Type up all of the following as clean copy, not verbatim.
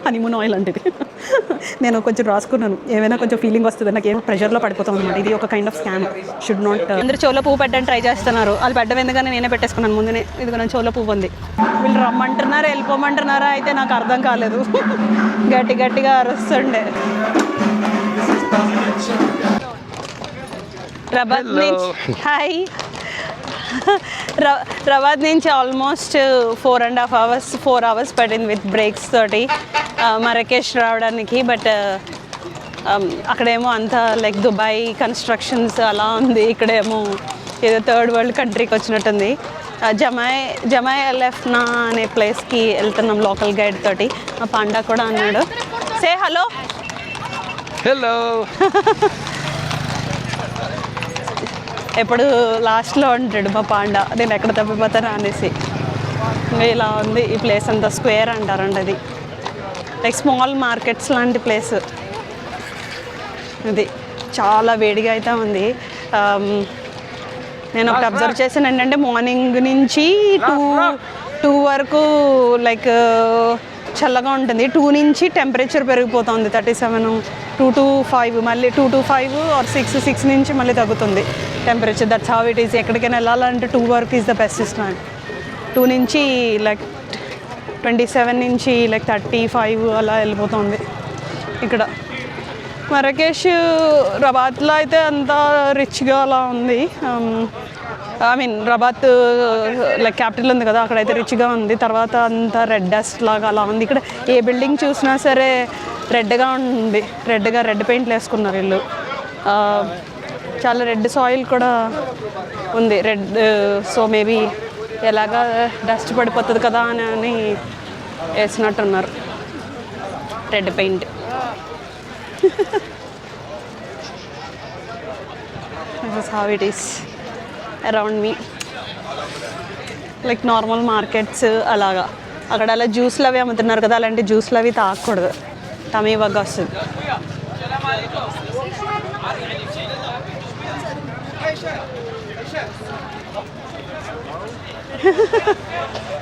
Honeymoon oil అంటేది. నేను కొంచెం రాసుకున్నాను, ఏమైనా కొంచెం ఫీలింగ్ వస్తుంది, నాకు ఏమో ప్రెషర్లో పడిపోతాం అనమాట. ఇది ఒక kind of scam, should not. అందరూ చెవులో పువ్వు పెట్టడానికి ట్రై చేస్తున్నారు, వాళ్ళు పెట్టడం ఎందుకని నేనే పెట్టేసుకున్నాను ముందునే. ఇదిగో నేను చెవులో పువ్వు ఉంది. వీళ్ళు రమ్మంటున్నారా వెళ్ళిపోమంటున్నారా అయితే నాకు అర్థం కాలేదు. గట్టిగా అరుస్తుండే. రబాద్ నుంచి హాయ్, రబాద్ నుంచి ఆల్మోస్ట్ 4 hours పడింది విత్ బ్రేక్స్ తోటి మరకేష్ రావడానికి. బట్ అక్కడేమో అంతా లైక్ దుబాయ్ కన్స్ట్రక్షన్స్ అలా ఉంది, ఇక్కడేమో ఏదో థర్డ్ వరల్డ్ కంట్రీకి వచ్చినట్టుంది. జమాయ్ అలెఫ్నా అనే ప్లేస్కి వెళ్తున్నాం లోకల్ గైడ్ తోటి. మా పాండా కూడా అన్నాడు, సే హలో. హలో. ఎప్పుడు లాస్ట్లో ఉంటాడు మా పాండా, నేను ఎక్కడ తప్పిపోతాను అనేసి. ఇలా ఉంది ఈ ప్లేస్ అంతా, స్క్వేర్ అంటారండి అది, లైక్ స్మాల్ మార్కెట్స్ లాంటి ప్లేస్ ఇది. చాలా వేడిగా అయితే ఉంది. నేను ఒకటి అబ్జర్వ్ చేశాను ఏంటంటే, మార్నింగ్ నుంచి 2 వరకు లైక్ చల్లగా ఉంటుంది. 2 నుంచి టెంపరేచర్ పెరిగిపోతుంది 37, 2 to 5, మళ్ళీ 2 to 5 ఆర్ 6 నుంచి మళ్ళీ తగ్గుతుంది temperature. That's how it is. ఎక్కడికైనా వెళ్ళాలంటే 2 వరకు ఈజ్ ద బెస్ట్ టైం. 2 నుంచి లైక్ 27 నుంచి లైక్ 35 అలా వెళ్ళిపోతుంది ఇక్కడ. మరకేష్ రబాత్లో అయితే అంత రిచ్గా అలా ఉంది. ఐ మీన్ రబాత్ లైక్ క్యాపిటల్ ఉంది కదా, అక్కడైతే రిచ్గా ఉంది. తర్వాత అంతా రెడ్ డస్ట్ లాగా అలా ఉంది. ఇక్కడ ఏ బిల్డింగ్ చూసినా సరే రెడ్గా ఉంది, రెడ్ పెయింట్లు వేసుకున్నారు వీళ్ళు. చాలా రెడ్ సాయిల్ కూడా ఉంది, రెడ్. సో మేబీ ఎలాగా డస్ట్ పడిపోతుంది కదా అని వేసినట్టున్నారు red paint. This is how it is around me, like normal markets అలాగా. అక్కడ అలా జ్యూస్లు అవి అమ్ముతున్నారు కదా, అలాంటి జ్యూస్లు అవి తాగకూడదు, టమీ బగ్ వస్తుంది.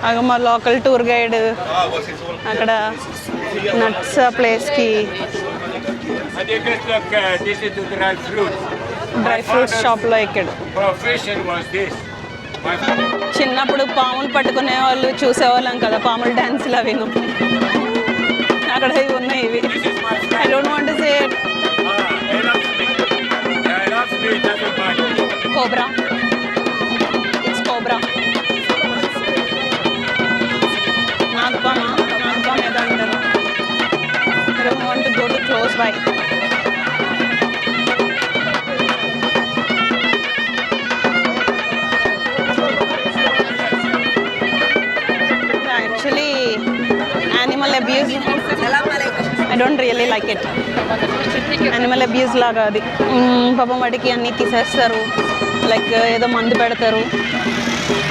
అక్కడ మా లోకల్ టూర్ గైడ్ అక్కడ నట్స్ ప్లేస్కి డ్రై ఫ్రూట్స్ షాప్లో ఎక్కాడు. చిన్నప్పుడు పాములు పట్టుకునే వాళ్ళు చూసేవాళ్ళం కదా, పాములు డ్యాన్సులు అవి. అక్కడ ఇవి ఉన్నాయి, ఇవి I don't want to say it. Cobra, it's cobra. నాగపామా ఏదో అంటారు. I don't want to go too close by. Abuse. I don't really like it. Animal abuse లాగా అది. పాపం వాటికి అన్నీ తీసేస్తారు, లైక్ ఏదో మందు పెడతారు,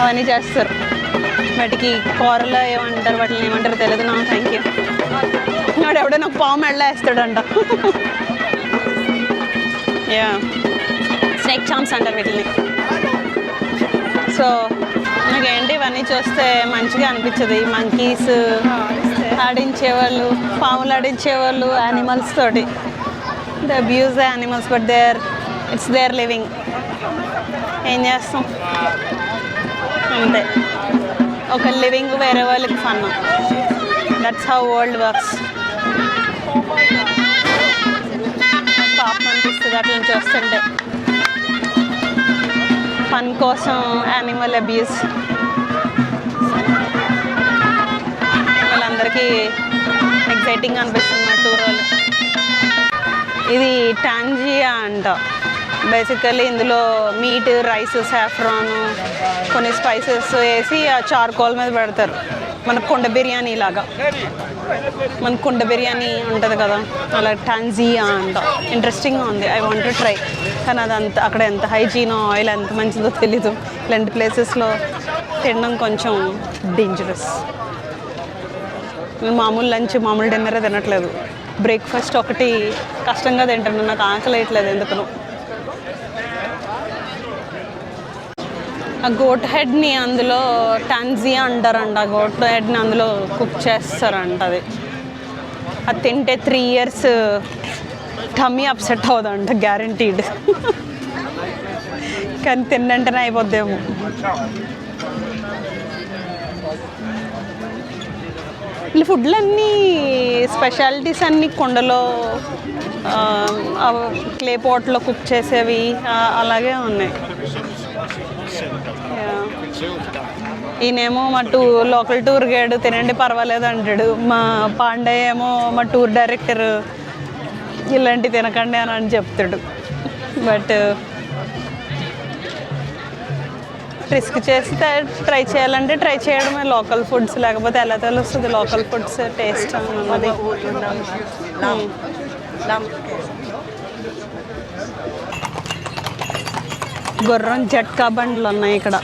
అవన్నీ చేస్తారు. వాటికి కూరలో ఏమంటారు, వాటిని ఏమంటారు తెలియదు నాకు. Thank you. వాడు ఎవడో నాకు పాము మెళ్ళ వేస్తాడంట. యా, స్నేక్ చామ్స్ అంటారు వీటిని. సో నాకేంటి ఇవన్నీ చూస్తే మంచిగా అనిపించదు. ఈ మంకీస్ ఆడించేవాళ్ళు, పాములు ఆడించేవాళ్ళు యానిమల్స్ తోటి. They abuse the animals, but it's there living. ఏం చేస్తాం, అంతే. ఒక లివింగ్ వేరే వాళ్ళకి fun. That's how world works. పాపం అనిపిస్తుంది అట్లా చూస్తుంటే. ఫన్ కోసం యానిమల్ అబ్యూస్. వాళ్ళందరికీ ఎగ్జైటింగ్ అనిపిస్తుంది మా టూర్ వాళ్ళు. ఇది టాంజియా అంట. బేసికల్లీ ఇందులో మీట్, రైస్, సాఫ్రాన్, కొన్ని స్పైసెస్ వేసి ఆ చార్కోల్ మీద పెడతారు. మన కుండ బిర్యానీ లాగా. మన కుండ బిర్యానీ ఉంటుంది కదా, అలా టాంజియా అంట. ఇంట్రెస్టింగ్గా ఉంది, ఐ వాంట్ టు ట్రై. కానీ అదంతా అక్కడ ఎంత హైజీనో, ఆయిల్ ఎంత మంచిదో తెలీదు. ఇలాంటి ప్లేసెస్లో తినడం కొంచెం డేంజరస్. మామూలు లంచ్, మామూలు డిన్నరే తినట్లేదు. బ్రేక్ఫాస్ట్ ఒకటి కష్టంగా తింటాను, నాకు ఆకలి వేయట్లేదు ఎందుకనో. ఆ గోట్ హెడ్ని అందులో టాంజియా అంటారంట. ఆ గోట్ హెడ్ని అందులో కుక్ చేస్తారంట. అది అది తింటే 3 years టమ్మీ అప్సెట్ అవుదంట గ్యారంటీడ్. కానీ తిన్నంటేనే అయిపోద్దేమో. వీళ్ళు ఫుడ్లు అన్నీ స్పెషాలిటీస్ అన్నీ కుండలో క్లే పాట్లో కుక్ చేసేవి అలాగే ఉన్నాయి. ఈయనేమో మా లోకల్ టూర్ గైడ్ తినండి పర్వాలేదు అంటాడు. మా పాండే ఏమో మా టూర్ డైరెక్టర్ ఇలాంటివి తినకండి అని చెప్తాడు. బట్ రిస్క్ చేసి ట్రై చేయాలంటే ట్రై చేయడమే లోకల్ ఫుడ్స్, లేకపోతే ఎలా తెలుస్తుంది లోకల్ ఫుడ్స్ టేస్ట్ అన్నది. గుర్రం జట్కా బండ్లు ఉన్నాయి ఇక్కడ.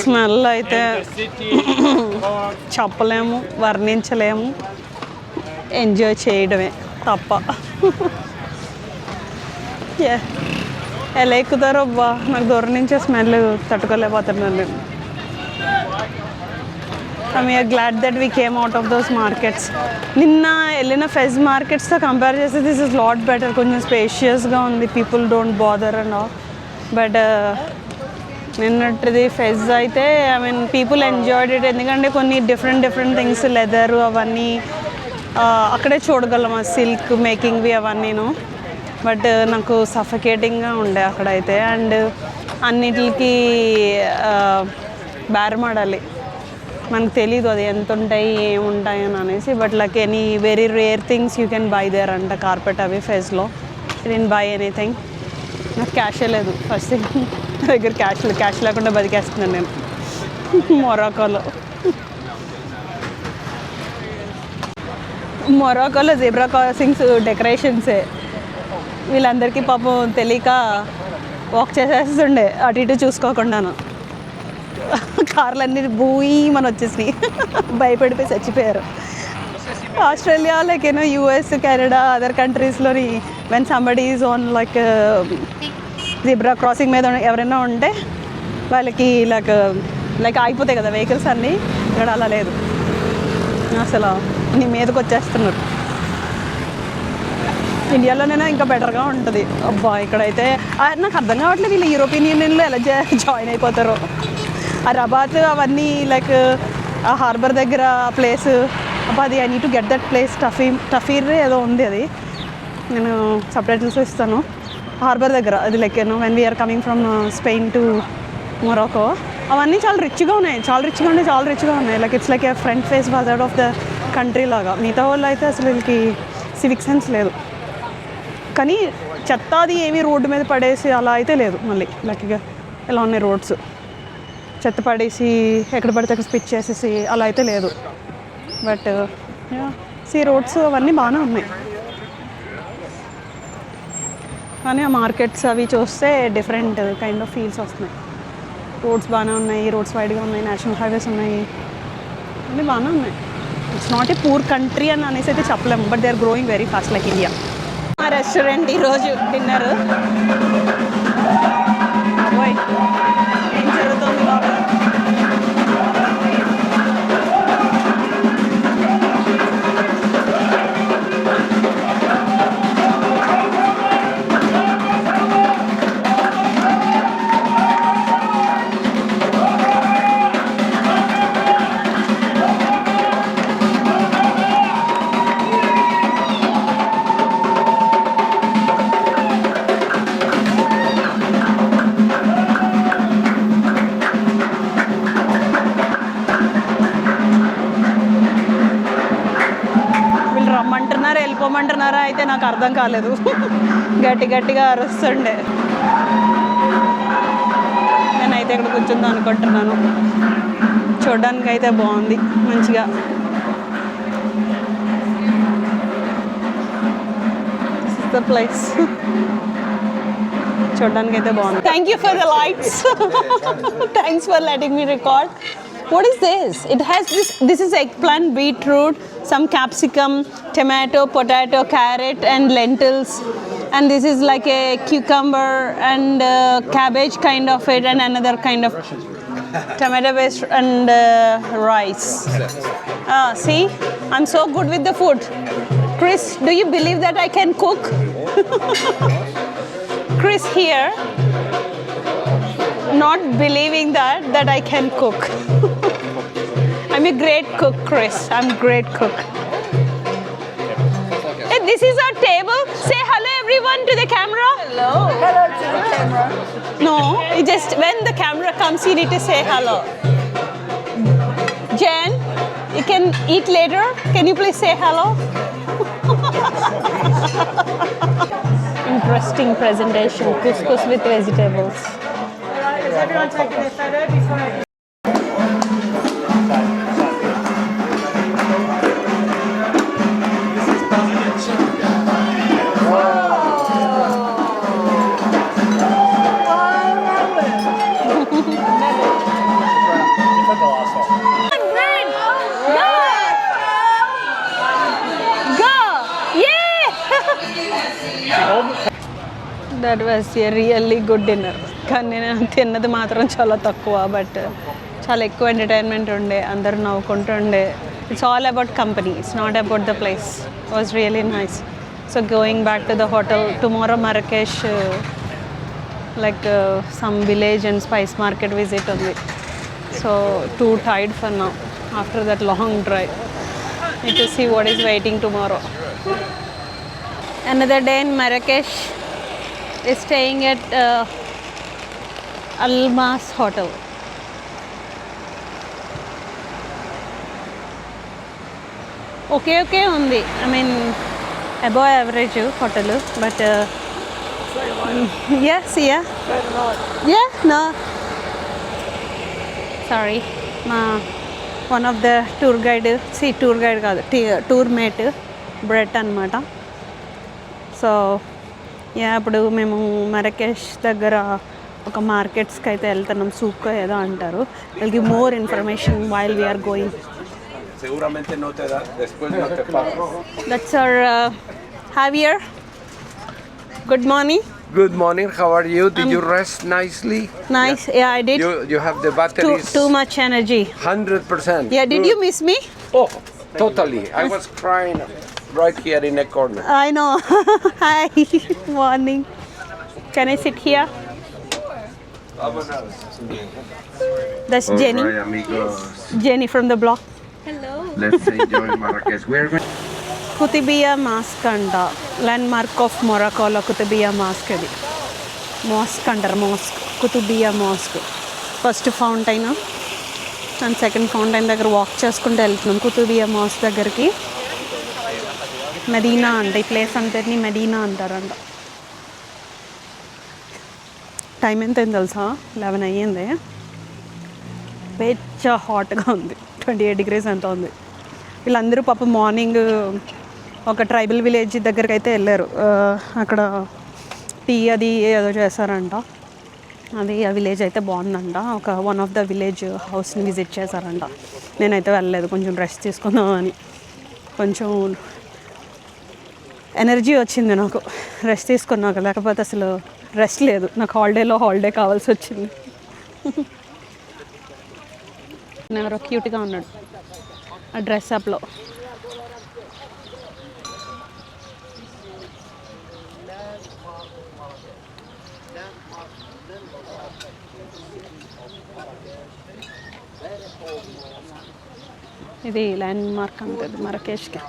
స్మెల్ అయితే చెప్పలేము, వర్ణించలేము, ఎంజాయ్ చేయడమే తప్ప. ఎలా ఎక్కుతారో అబ్బా, నాకు దూరం నుంచే స్మెల్ తట్టుకోలేకపోతున్నాను నేను. We're glad that we came out of those markets. నిన్న వెళ్ళిన ఫెజ్ మార్కెట్స్తో కంపేర్ చేస్తే దిస్ ఇస్ లాట్ బెటర్. కొంచెం స్పేషియస్గా ఉంది, people don't bother and all. But నిన్నటిది ఫెజ్ అయితే I mean people enjoyed it. ఎందుకంటే కొన్ని డిఫరెంట్ థింగ్స్ లెదరు అవన్నీ అక్కడే చూడగలం, ఆ సిల్క్ మేకింగ్వి అవన్నీను. బట్ నాకు సఫకేటింగ్గా ఉండే అక్కడైతే. అండ్ అన్నిటికి బేరమాడాలి, మనకు తెలీదు అది ఎంత ఉంటాయి ఏముంటాయి అని అనేసి. But like any very rare things you can by their అంట. కార్పెట్ అవి ఫెజ్లో నేను బై ఎనీథింగ్. నాకు క్యాషే లేదు ఫస్ట్ థింగ్. నా దగ్గర క్యాష్ లేకుండా బతికేస్తున్నాను నేను మొరాకోలో జీబ్రా క్రాసింగ్స్ డెకరేషన్సే. వీళ్ళందరికీ పాపం తెలియక వాక్ చేసేస్తుండే అటు ఇటు చూసుకోకుండాను. కార్లన్నీ బూయి మన వచ్చేసినాయి, భయపడిపోయి చచ్చిపోయారు. Australia like you know US Canada other కంట్రీస్లోని when somebody is on like zebra crossing మీద ఎవరైనా ఉంటే వాళ్ళకి లైక్ ఆగిపోతాయి కదా వెహికల్స్ అన్నీ. ఇక్కడ అలా లేదు, అసలు నీ మీదకి వచ్చేస్తున్నారు. ఇండియాలోనైనా ఇంకా బెటర్గా ఉంటుంది. అబ్బా ఇక్కడైతే నాకు అర్థం కావట్లేదు వీళ్ళు యూరోపియన్ యూనియన్లో ఎలా జాయిన్ అయిపోతారో. ఆ రబాత్ అవన్నీ లైక్ ఆ హార్బర్ దగ్గర ప్లేస్, అబ్బా అది I need to get that place. టఫీర్ ఏదో ఉంది, అది నేను సబ్టైటిల్స్ ఇస్తాను. హార్బర్ దగ్గర అది like you know when we're coming from Spain to Morocco. అవన్నీ చాలా రిచ్గా ఉన్నాయి, చాలా రిచ్గా ఉన్నాయి. Like it's like a front face bazaar of the country లాగా. మిగతా వాళ్ళు అయితే అసలు వీళ్ళకి సివిక్ సెన్స్ లేదు. కానీ చెత్త అది ఏమీ రోడ్డు మీద పడేసి అలా అయితే లేదు. మళ్ళీ లక్కీగా ఎలా ఉన్నాయి రోడ్స్, చెత్త పడేసి ఎక్కడ పడితే అక్కడ స్పిచ్ చేసేసి అలా అయితే లేదు. బట్ రోడ్స్ అవన్నీ బాగానే ఉన్నాయి. కానీ ఆ మార్కెట్స్ అవి చూస్తే డిఫరెంట్ కైండ్ ఆఫ్ ఫీల్స్ వస్తున్నాయి. రోడ్స్ బాగానే ఉన్నాయి, రోడ్స్ వైడ్గా ఉన్నాయి, నేషనల్ హైవేస్ ఉన్నాయి, అన్నీ బాగానే ఉన్నాయి. It's not a poor country అని అనేసి అయితే చెప్పలేము. But they are growing very fast like India. మా రెస్టారెంట్ ఈరోజు డిన్నర్ ఏం జరుగుతుంది బాబు. వెళ్ళిపోమంటున్నారా అయితే నాకు అర్థం కాలేదు. గట్టిగా అరుస్తుండే. నేనైతే ఇక్కడ కూర్చుందాం అనుకుంటున్నాను. చూడడానికి అయితే బాగుంది మంచిగా. ద ప్లేస్ చూడడానికి అయితే బాగుంది. Thank you for the lights. Thanks for letting me record. What is this? It has this is eggplant, beetroot, some capsicum, tomato, potato, carrot and lentils, and this is like a cucumber and cabbage kind of it, and another kind of tomato paste and rice. See, I'm so good with the food. Chris, do you believe that I can cook? Chris here, not believing that I can cook. I'm a great cook, Chris. I'm a great cook. Hey, this is our table. Say hello everyone to the camera. Hello. Hello to the camera. No, it just when the camera comes, you need to say hello. Jen, you can eat later. Can you please say hello? Interesting presentation. Couscous with vegetables. Is everyone taking their photo before I... That was a really good dinner. కానీ నేను తిన్నది మాత్రం చాలా తక్కువ but చాలా ఎక్కువ entertainment ఉండే అందరూ నవ్వుకుంటూ ఉండే it's all about company it's not about the place was really nice so going back to the hotel tomorrow Marrakesh like some village and spice market visit ఉంది so too tired for now after that long drive need to see what is waiting tomorrow another day in Marrakesh is staying at Almas Hotel. Okay undi. I mean above average hotel but yes yeah no sorry one of the tour guide కాదు tour mate Brett అన్నమాట so ఇప్పుడు మేము మరకేష్ దగ్గర ఒక మార్కెట్స్కి అయితే వెళ్తున్నాం souk ఏదో అంటారు will give more information while we're going that's our Javier good morning Good morning. How are you? Did you rest nicely? Nice. Yeah, I did. You have the batteries. Too much energy. 100%. Yeah. Did you miss me? Oh, totally. I was crying right here in a corner. I know. Hi. Morning. Can I sit here? That's Jenny. All right, amigos. Jenny from the block. Let's enjoy Marrakesh. We're going. Koutoubia mosque అంట landmark of మొరాకోలో Koutoubia mosque అది mosque అంటారు mosque Koutoubia mosque first fountain and second fountain దగ్గర walk చేసుకుంటూ వెళ్తున్నాం కుతుబియా mask దగ్గరికి మెదీనా అంట ఈ ప్లేస్ అంతటిని మెదీనా అంటారంట టైం ఎంత అయింది తెలుసా 11 అయ్యింది పెద్ద హాట్గా ఉంది 28 degrees ఎంత ఉంది వీళ్ళందరూ పాప మార్నింగ్ ఒక ట్రైబల్ విలేజ్ దగ్గరికి అయితే వెళ్ళారు అక్కడ టీ అది ఏదో చేశారంట అది ఆ విలేజ్ అయితే బాగుందంట ఒక వన్ ఆఫ్ ద విలేజ్ హౌస్ని విజిట్ చేశారంట నేనైతే వెళ్ళలేదు కొంచెం రెస్ట్ తీసుకుందామని కొంచెం ఎనర్జీ వచ్చింది నాకు రెస్ట్ తీసుకున్నాక లేకపోతే అసలు రెస్ట్ లేదు నాకు హాలిడేలో హాలిడే కావాల్సి వచ్చింది ఎవరో క్యూట్గా ఉన్నాడు ఆ డ్రెస్ అప్లో ఇది ల్యాండ్ మార్క్ అంటుంది మరకేష్కి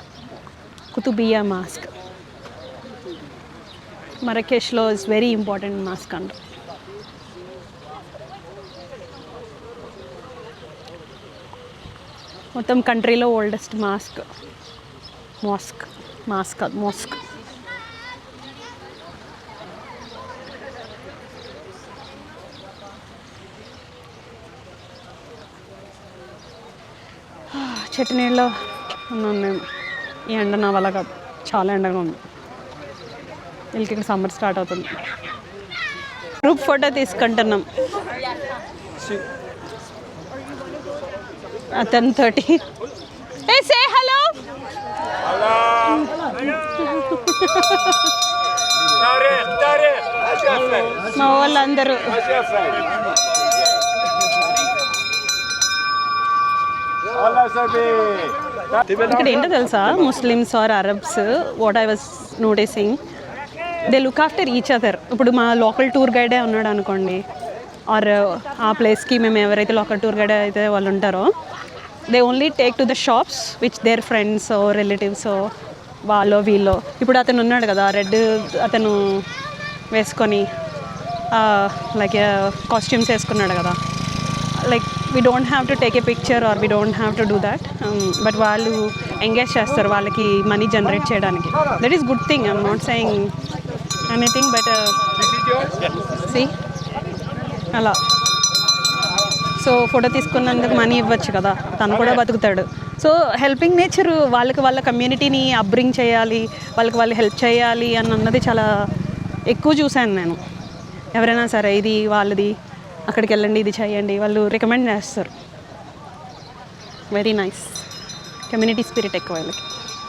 కుతుబియా మాస్క్ మరకేష్లో ఇస్ వెరీ ఇంపార్టెంట్ మాస్క్ అంట మొత్తం కంట్రీలో ఓల్డెస్ట్ మాస్క్ చెట్టు నీళ్ళలో ఉన్నాను నేను ఈ ఎండ నా వల్ల కాదు చాలా ఎండగా ఉంది వీళ్ళకి ఇక్కడ సమ్మర్ స్టార్ట్ అవుతుంది గ్రూప్ ఫోటో తీసుకుంటున్నాం 10:30 Hey, say hello. మా వాళ్ళందరూ ఇక్కడ ఏంటో తెలుసా, Muslims or Arabs, what I was noticing, they look after each other. ఇప్పుడు మా లోకల్ టూర్ గైడే ఉన్నాడు అనుకోండి, ఆర్ ఆ ప్లేస్కి మేము ఎవరైతే లోకల్ టూర్ గైడ్ అయితే వాళ్ళు ఉంటారో, they only take to the shops which their friends relatives వాళ్ళో వీళ్ళో. ఇప్పుడు అతను ఉన్నాడు కదా రెడ్, అతను వేసుకొని లైక్ కాస్ట్యూమ్స్ వేసుకున్నాడు కదా, like we don't have to take a picture or we don't have to do that, but వాళ్ళు ఎంగేజ్ చేస్తారు వాళ్ళకి మనీ జనరేట్ చేయడానికి. That is good thing. I'm not saying anything, but see అలా. So photo తీసుకున్నందుకు money ఇవ్వచ్చు కదా, తను కూడా బతుకుతాడు. సో హెల్పింగ్ నేచర్, వాళ్ళకి వాళ్ళ కమ్యూనిటీని అప్బ్రింగ్ చేయాలి, వాళ్ళకి వాళ్ళు హెల్ప్ చేయాలి అన్నది చాలా ఎక్కువ చూశాను నేను. ఎవరైనా సరే ఇది వాళ్ళది, అక్కడికి వెళ్ళండి, ఇది చేయండి, వాళ్ళు రికమెండ్ చేస్తారు. Very nice. కమ్యూనిటీ స్పిరిట్ ఎక్కువ వాళ్ళకి.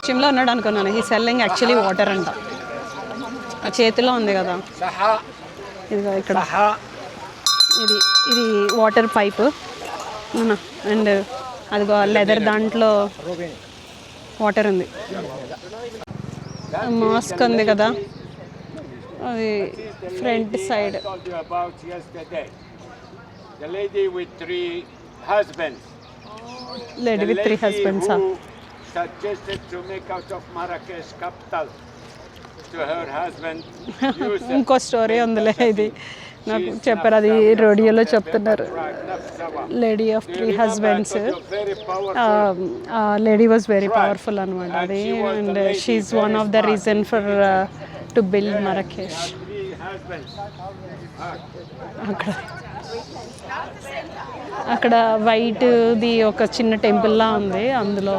జిమ్లో ఉన్నాడు అనుకున్నాను. ఈ సెల్లింగ్ యాక్చువల్లీ వాటర్ అంట. ఆ చేతిలో ఉంది కదా, ఇదిగో ఇక్కడ ఇది ఇది వాటర్ పైప్ అండ్ అదిగో లెదర్ దాంట్లో వాటర్ ఉంది. మాస్క్ ఉంది కదా, అది front side. The lady with 3 husbands. Lady with 3 husbands. Suggested to make out of Marrakesh capital to her husband. ఇంకో స్టోరీ ఉందిలే, ఇది నాకు చెప్పారు, అది రేడియోలో చెప్తున్నారు. Lady of 3 husbands. Lady was very powerful అనమాట అది, and she's one of the reason for to build Marrakesh. అక్కడ వైట్ది ఒక చిన్న టెంపుల్లా ఉంది, అందులో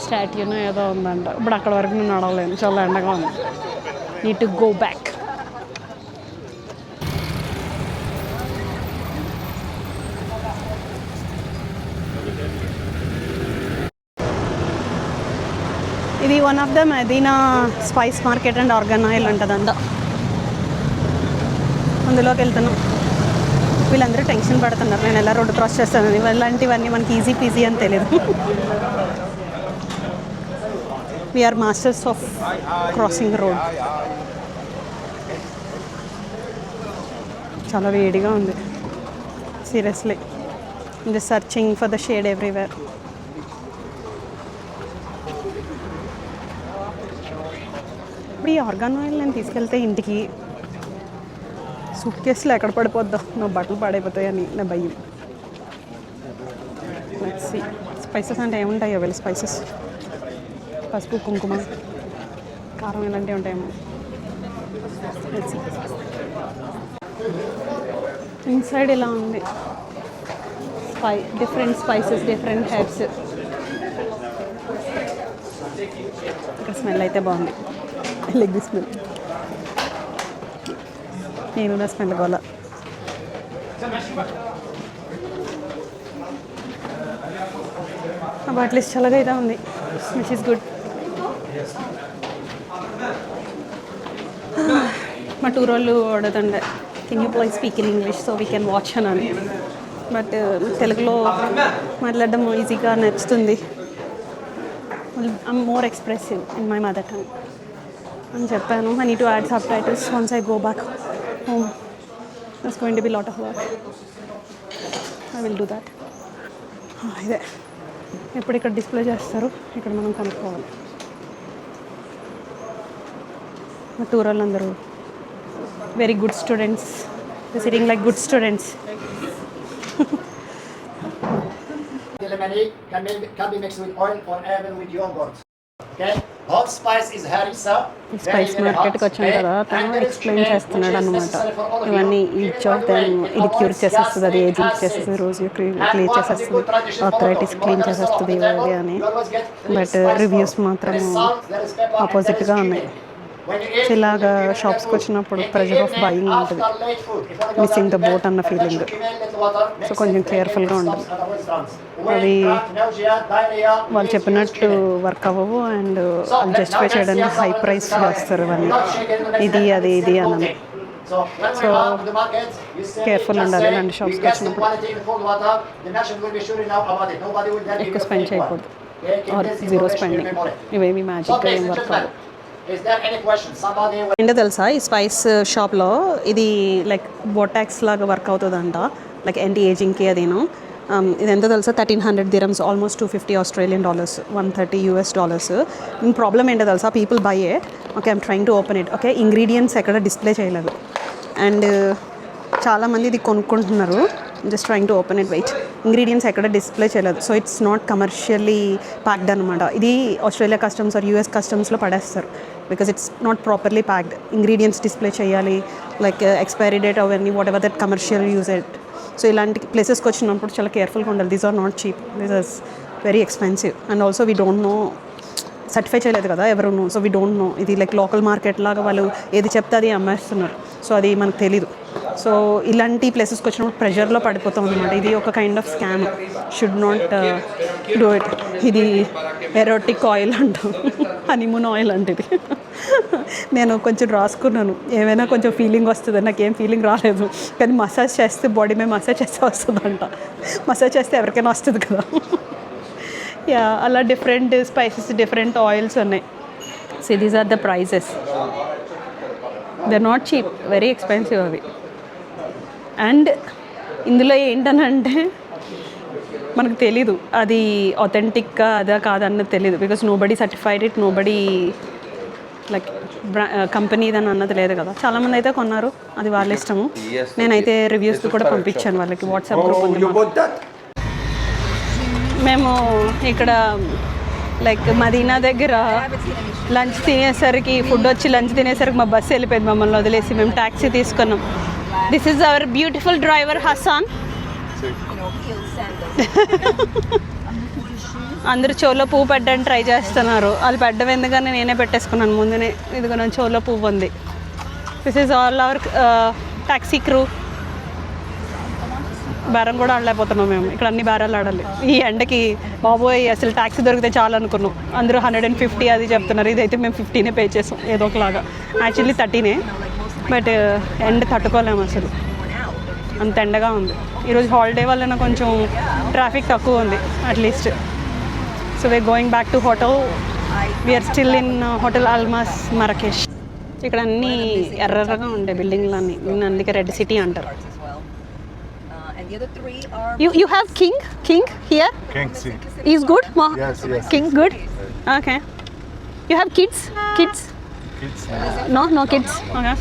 స్టాట్యూనో ఏదో ఉందంట. ఇప్పుడు అక్కడ వరకు నేను నడవలేను, చాలా ఎండగా ఉంది. Need to go back. ఇది one of the medina spice market and argan oil ఉంటుందంట. అందులోకి వెళ్తున్నాం. వీళ్ళందరూ టెన్షన్ పడుతున్నారు నేను ఎలా రోడ్డు క్రాస్ చేస్తానని. ఇలాంటివన్నీ మనకి ఈజీ పీజీ అని తెలియదు. We're masters of crossing road. చాలా వేడిగా ఉంది seriously. Just searching for the shade everywhere. ఇప్పుడు ఈ ఆర్గాన్ ఆయిల్ నేను తీసుకెళ్తే ఇంటికి సూట్ కేసులో ఎక్కడ పడిపోద్దాం, నా బట్టలు పాడైపోతాయని నా భయం. స్పైసెస్ అంటే ఏముంటాయో వీళ్ళ స్పైసెస్, పసుపు కుంకుమ కారం ఇలాంటివి ఉంటాయేమో. ఇన్సైడ్ ఇలా ఉంది, డిఫరెంట్ స్పైసెస్, డిఫరెంట్ హెర్బ్స్. ఇక్కడ స్మెల్ అయితే బాగుంది, లైక్ ది స్మెల్. నేను నా స్మెల్ గోల. అట్లీస్ట్ చల్లగా అయితే ఉంది, విచ్ ఈస్ గుడ్. మా టూర్ వాళ్ళు అడుగుతుండే, can you please speak in English so we can watch అని. బట్ తెలుగులో మాట్లాడడం ఈజీగా నచ్చుతుంది. I'm more expressive in my mother tongue అని చెప్పాను. I need to add subtitles once I go back home. There's going to be a lot of work. I will do that. ఇదే ఎప్పుడు ఇక్కడ display చేస్తారు, ఇక్కడ మనం కనుక్కోవాలి. మా టూర్ వాళ్ళందరూ very good students, sitting like good students. Can be mixed with oil or even with yogurt. Okay? Hot spice is harissa. Spice మార్కెట్కి వచ్చాం కదా, తను ఎక్స్ప్లెయిన్ చేస్తున్నాడు అనమాట. ఇవన్నీ ఈచ్ ఆఫ్ దెమ్ ఇది క్యూర్ చేసేస్తుంది, అది ఏజింగ్ చేసేస్తుంది, రోజు క్లీన్ చేసేస్తుంది, ఆర్థరైటిస్ క్లీన్ చేసేస్తుంది ఇవి అని. బట్ రివ్యూస్ మాత్రం ఆపోజిట్గా ఉన్నాయి. ఇలాగా షాప్స్కి వచ్చినప్పుడు ప్రెజర్ ఆఫ్ బయింగ్ ఉంటుంది, మిస్సింగ్ ద బోట్ అన్న ఫీలింగ్. సో కొంచెం కేర్ఫుల్గా ఉండాలి. అవి వాళ్ళు చెప్పినట్టు వర్క్ అవ్వవు, అండ్ వాళ్ళు జస్టిఫై చేయడానికి హై ప్రైస్ చేస్తారు ఇవన్నీ, ఇది అది ఇది అని. So when we are in the market, you say careful just ఉండాలి say, ఇలాంటి shops we కి get the వచ్చినప్పుడు. quality in cold water. The nation will be sure enough about it. Nobody will then give ఎక్కువ you spend fake one. చేయకూడదు Okay, keep or this zero information in spending, memory. ఇవేమి So, magic ladies ఏం and work gentlemen, is there any question? Somebody will ఏంటో తెలుసా ఈ spice షాప్లో ఇది like Botox లాగా వర్క్ అవుతుందంట, లైక్ యాంటీ ఏజింగ్కి అదేను. ఇది ఎంత తెలుసా, 1300 dirhams, almost $250 Australian dollars, $130 US dollars. Problem ఏంటో తెలుసా, people buy it. Okay, I'm trying to open it. Okay, ingredients ఎక్కడ డిస్ప్లే చేయలేదు అండ్ చాలామంది ఇది కొనుక్కుంటున్నారు. Just trying to open it. Wait, ingredients ఎక్కడ డిస్ప్లే చేయలేదు. So it's not commercially packed అనమాట. ఇది ఆస్ట్రేలియా కస్టమ్స్ ఆర్ యూఎస్ కస్టమ్స్లో పడేస్తారు because it's not properly packed. Ingredients display చేయాలి, లైక్ ఎక్స్పైరీ డేట్ అవన్నీ, whatever that commercial use it. So ఇలాంటి ప్లేసెస్కి వచ్చినప్పుడు చాలా కేర్ఫుల్గా ఉండాలి. These are not cheap, these are very expensive. And also we don't know, certify చేయలేదు కదా ఎవరును. సో వీ డోంట్ నో, ఇది లైక్ లోకల్ మార్కెట్ లాగా వాళ్ళు ఏది చెప్తే అది అమ్మేస్తున్నారు. సో అది మనకు తెలీదు. సో ఇలాంటి ప్లేసెస్కి వచ్చినప్పుడు ప్రెషర్లో పడిపోతాం అనమాట. ఇది ఒక kind of scam, should not do it. ఇది ఎరోటిక్ ఆయిల్ అంటాం, హనీమూన్ ఆయిల్ అంటే ఇది. నేను కొంచెం రాసుకున్నాను, ఏమైనా కొంచెం ఫీలింగ్ వస్తుంది. నాకేం ఫీలింగ్ రాలేదు, కానీ మసాజ్ చేస్తే బాడీ మీద మసాజ్ చేస్తే వస్తుందంట. మసాజ్ చేస్తే ఎవరికైనా వస్తుంది కదా. యా, అలా డిఫరెంట్ స్పైసెస్, డిఫరెంట్ ఆయిల్స్ ఉన్నాయి. So these are the prices. They are not cheap, very expensive అవి. అండ్ ఇందులో ఏంటనంటే మనకు తెలీదు అది ఆథెంటిక్గా అదా కాదన్నది తెలీదు. Because nobody certified it, nobody like company అని అన్నది లేదు కదా. చాలామంది అయితే కొన్నారు, అది వాళ్ళ ఇష్టము. నేనైతే రివ్యూస్ కూడా పంపించాను వాళ్ళకి, వాట్సాప్ గ్రూప్ ఉంది మాకు. మేము ఇక్కడ లైక్ మదీనా దగ్గర లంచ్ తినేసరికి, ఫుడ్ వచ్చి లంచ్ తినేసరికి మా బస్సు వెళ్ళిపోయింది, మమ్మల్ని వదిలేసి. మేము ట్యాక్సీ తీసుకున్నాం. This is our beautiful driver Hassan. అందరూ చెవులో పువ్వు పెట్టడానికి ట్రై చేస్తున్నారు. వాళ్ళు పెట్టడం ఎందుకని నేనే పెట్టేసుకున్నాను ముందునే. ఇదిగో నా చెవులో పువ్వు ఉంది. This is all our taxi crew. బేరం కూడా ఆడలేకపోతున్నాం మేము, ఇక్కడ అన్ని బేరాలు ఆడాలి ఈ ఎండకి. బాబోయ్, అసలు ట్యాక్సీ దొరికితే చాలు అనుకున్నాం. అందరూ 150 అది చెప్తున్నారు. ఇదైతే మేము 50 పే చేసాం ఏదో ఒకలాగా. యాక్చువల్లీ 30, బట్ ఎండ తట్టుకోలేము అసలు, అంత ఎండగా ఉంది. ఈరోజు హాలిడే వలన కొంచెం ట్రాఫిక్ తక్కువ ఉంది at least. So we're going back to hotel. We're still in hotel Almas Marrakesh. ఇక్కడ అన్నీ ఎర్రగా ఉండే బిల్డింగ్లు అన్నీ, అందుకే రెడ్ సిటీ అంటారు. The other three are. You have king here. King C. Is good. Yes, yes. King good. Okay. You have kids. Kids. No kids. Okay.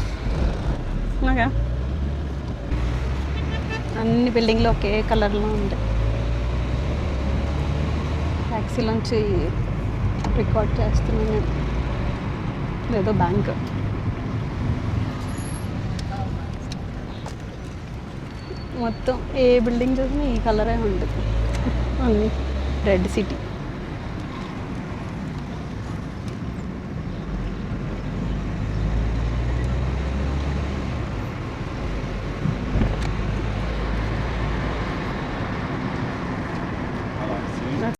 అన్ని బిల్డింగ్లు ఒకే కలర్లో ఉంటాయి. ట్యాక్సీలోంచి రికార్డ్ చేస్తున్నాను నేను. లేదో బ్యాంక్. మొత్తం ఏ బిల్డింగ్ చూసినా ఈ కలరే ఉంటుంది, అన్నీ రెడ్ సిటీ.